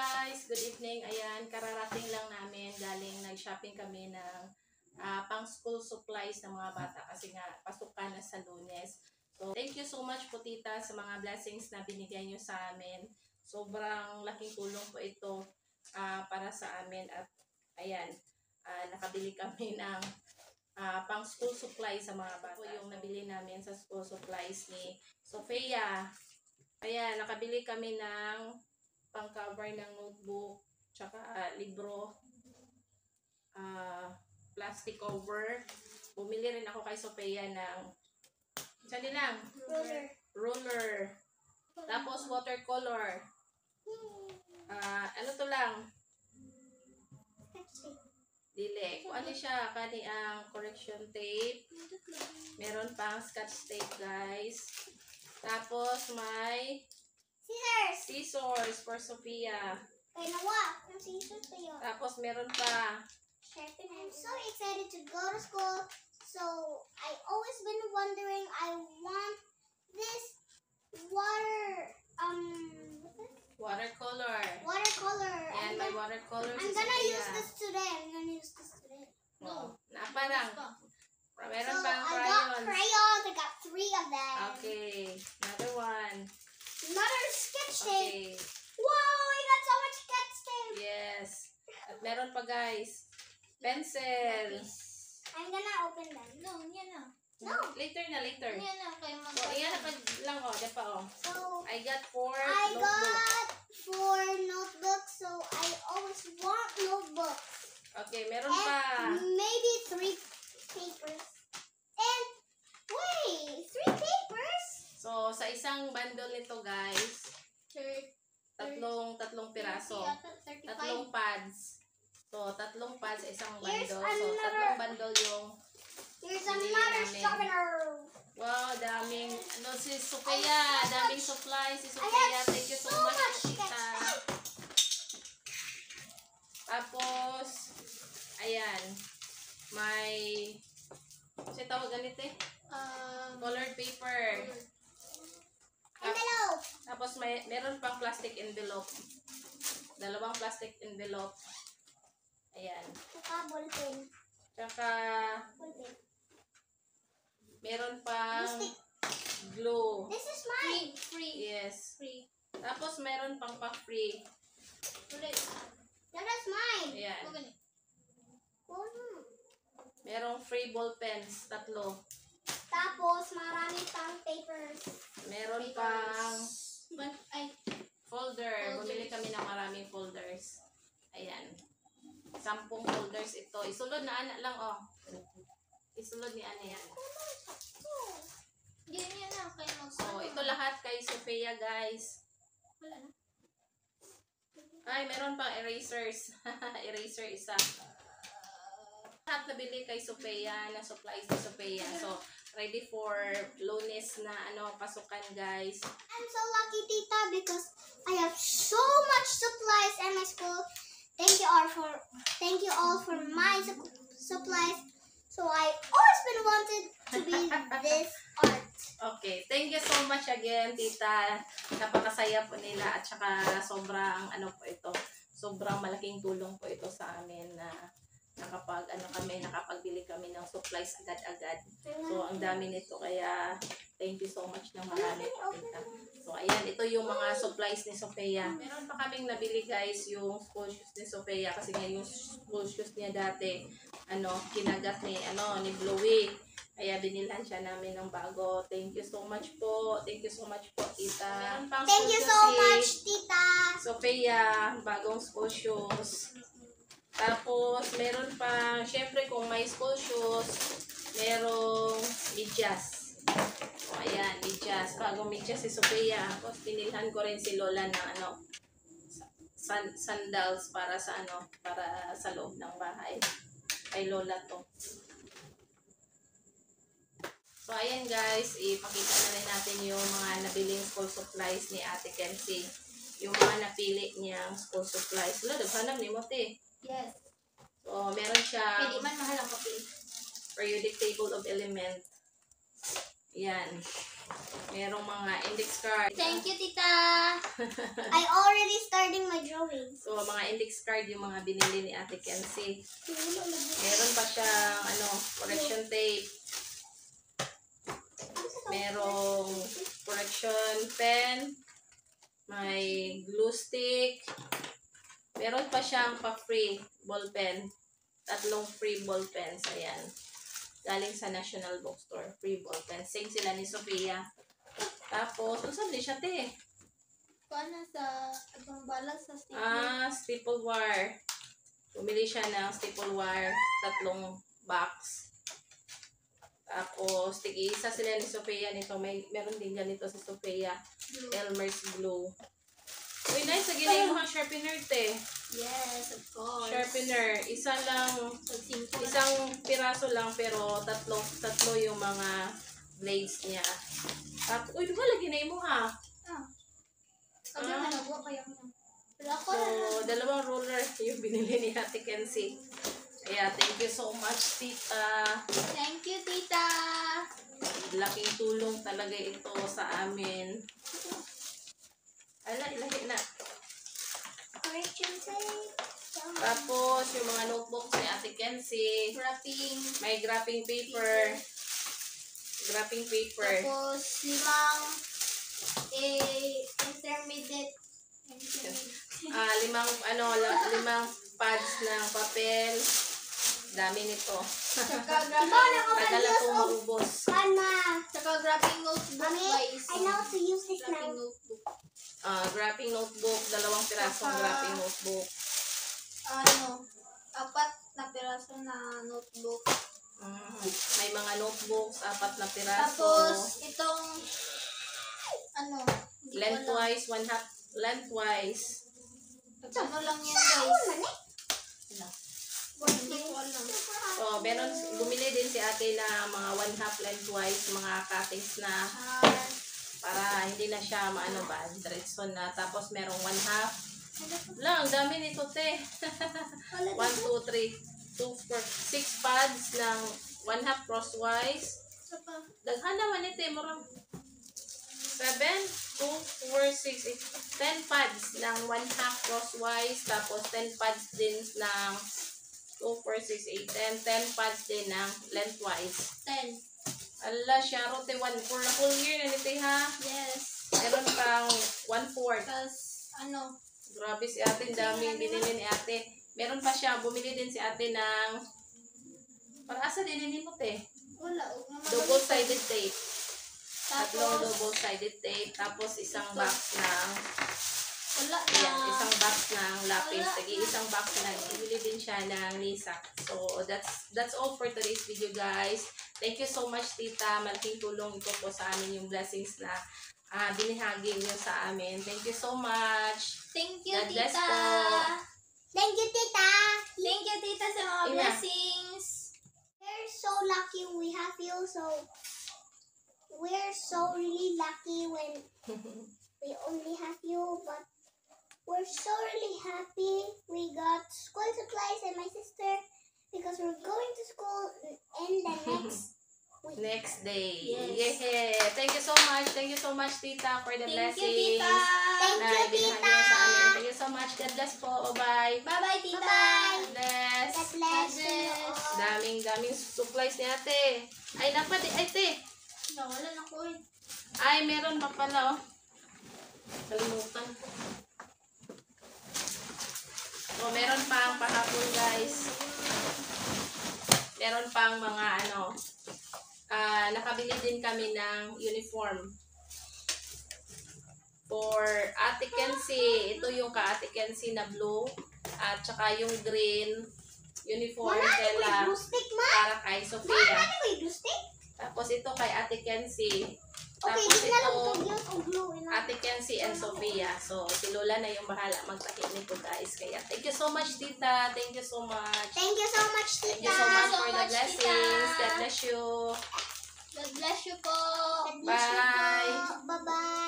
guys, good evening. Ayan, kararating lang namin galing nag-shopping kami ng pang school supplies ng mga bata kasi nga pasukan na sa Lunes. So, thank you so much po tita sa mga blessings na binigay nyo sa amin. Sobrang laking tulong po ito para sa amin at ayan, nakabili kami ng pang school supplies sa mga bata. Ito yung nabili namin sa school supplies ni Sofia. Ayan, nakabili kami ng pang-cover ng notebook, tsaka libro, plastic cover. Bumili rin ako kay Sofia ng saan lang? Ruler. Tapos watercolor. Ano to lang? Dili. Kung ano siya, kani ang correction tape. Meron pang scotch tape, guys. Tapos may scissors for Sofia. Kaya nawa, yung scissors pa yun. Tapos meron pa. I'm so excited to go to school. So, I always been wondering, I want this Watercolor. Watercolor. And my watercolor I'm gonna use this today. No. Parang. Meron So, pang I got crayons. crayons. I got 3 of them. Okay. Another one. Another sketch tape. Okay. Whoa, I got so much sketch tape. Yes. At meron pa guys. Pencil. I'm gonna open them. No, yan na. No. Later. Yan na, kayo So, ayan na lang o. Diba o. So, I got 4 I notebooks. got 4 notebooks, so I always want notebooks. Okay, meron pa. And maybe 3 papers. And wait, 3 papers? So, sa isang bundle nito guys, tatlong piraso. 35. Tatlong pads. So, tatlong pads sa isang Here's bundle. So, another- tatlong bundle yung Here's Binili another namin. sharpener. wow, daming si Sofia, daming supplies si I Sofia. have Thank you so much, tita. sketch. Tapos, ayan, may, kasi tawag ganito eh, colored paper. Envelope. Tapos, meron pang plastic envelope. 2 plastic envelope. Ayan. Saka ballpen. Tsaka, Ballpen. meron pang Stick. glue. This is mine. Free. Yes. Free. Tapos, meron pang pa-free. Ulit. That is mine. Ayan. Huwag ganit. Oh, no. Merong free ball pens, 3. Tapos, marami pang papers. Meron pang Ay, folder. Bumili kami ng maraming folders. Ayan. 10 folders ito. Isulod na anak lang, oh. Isulod ni Ana yan. yan na. Kayo So, ito lahat kay Sofia, guys. Wala na. Ay, meron pang erasers. Eraser isa. Lahat nabili kay Sofia, na supplies ni Sofia. So, ready for Lunes na pasukan, guys. I'm so lucky, Tita, because I have so much supplies at my school. Thank you all for my supplies. So I always been wanted to be this art. Okay, thank you so much again, tita. Napakasaya po nila at saka sobrang po ito. Sobrang malaking tulong po ito sa amin na nakapagbili kami ng supplies agad-agad. So, ang dami nito kaya thank you so much ng marami po, tita. So, ayan, ito yung mga supplies ni Sofia. Meron pa kaming nabili, guys, yung school shoes ni Sofia kasi nga yung school shoes niya dati, kinagat ni Bluey. Kaya binilhan siya namin ng bago. Thank you so much po. Thank you so much po, tita. Thank you so much, Tita. Sofia, bagong school shoes. Tapos, meron pa, syempre kung may school shoes, merong medyas. O, ayan, medyas. Bagong medyas si Sofia. Tapos, pinilhan ko rin si Lola ng sandals para sa para sa loob ng bahay. Kay Lola to. So, ayan guys, ipakita na rin natin yung mga nabiling school supplies ni Ate Kenzie. Yung mga napili niyang school supplies. Wala, naghanap ni Mote. Yes. So, meron siya Pwede man mahal ang papel. periodic table of element. Yan. Merong mga index card. Thank you, tita. I already starting my drawings. mga index card yung mga binili ni Ate Kenzie. Meron pa siyang correction tape. Merong correction pen. May glue stick. Meron pa siyang pa-free ball pen. 3 free ball pens. Ayan. Galing sa National Bookstore. Free ball pen. Same sila ni Sophia. Tapos, saan din siya, te? Paano sa ibang balag sa sticker? Staple wire. Bumili siya ng staple wire. 3 box. Tapos, tig-isa sila ni Sophia nito. Meron din ganito si Sophia. Elmer's glue. Uy, nice. Ginay mo kang sharpener, te. Yes, of course. Sharpener. Isang piraso lang, pero tatlo yung mga blades niya. Tapos, uy, diba lagi na mo ha? Sabi na nagawa kaya mo. Wala ko So, 2 ruler yung binili ni Ate Kenzie. Kaya, thank you so much, tita. Thank you, tita. Laking tulong talaga ito sa amin. Ilahi na. Correction tape. Tapos, yung mga notebooks ni Ate Kenzie. Wrapping. May wrapping paper. Wrapping paper. Tapos, 5 intermediate. 5 pads ng papel. Dami nito. Tsaka Tagal na itong maubos. wrapping notebook, Mommy, guys. I know how to use this Wrapping now. notebook. Wrapping notebook. 2 pirasong wrapping notebook. 4 na piraso na notebook. May mga notebooks, 4 na piraso. Tapos, itong, hindi ko alam. Lengthwise, 1/2 lengthwise. Ano lang yan, guys? Hindi ko alam. So, bumili din si ate na mga 1/2 lengthwise, mga cuttings na para hindi na siya diretso na. Tapos, merong 1/2. Lang, dami nito, te. 1, 2, 3, 2, 4, 6 pads ng 1/2 crosswise. Daghan naman ito, marang 7, 2, 4, 6, 8, 10 pads ng 1/2 crosswise. Tapos, 10 pads din ng 2, 4, 6, 8, 10 pads din ng lengthwise. 10. Ala, siya rote, for a whole year na nito, ha? Yes. Meron pang 1/4. Tapos, Grabe si ate, daming binili ni ate. Meron pa siya, bumili din si ate ng, para asa din mo, te? wala. Double-sided tape. Tapos, 3 double-sided tape. Tapos, isang box ng, wala na. ayan, isang box ng lapis. Wala Tagi, isang box na, bumili din siya ng lisak. So, that's all for today's video, guys. Thank you so much, tita. Malaking tulong ito po sa amin yung blessings na binihagi niyo sa amin. Thank you so much. Thank you, God bless tita. po. Thank you, Tita. Thank you, tita, sa mga Ina. blessings. We're so lucky we have you. So we're so really lucky when we only have you. But we're so really happy we got school supplies and my sister because we're going to school in the Next day. Yes. Yeah. Thank you so much. Thank you so much, tita, for the Thank blessings. you, tita. Thank Na you, ibinahagi Tita. mo sa amin. Thank you so much. God bless po. Bye-bye. Bye-bye, tita. Bye-bye. God bless. God bless God you bless. all. Daming supplies ni ate. Ay, dapat. Ay, te. Nawalan ako eh. Ay, meron pa pala, oh. Kalimutan ko. So, meron pang pahapon, guys. Meron pang mga nakabili din kami ng uniform for Ate Kenzie. Ito yung ka-Ate Kenzie na blue at saka yung green uniform Wala na nila may blue stick, ma. para kay Wala Sophia. na may blue stick. Tapos ito kay Ate Kenzie. Okay, Tapos di na lang ito ito yung glue. Ate Kenzie and Sophia. So, si Lola na yung bahala magtakip nito, guys. Kaya, thank you so much, tita. Thank you so much. Thank you so much, Tita. Thank you so much for the much, blessings. tita. God bless you. God bless you po. God bless you po. Bye. Bye-bye.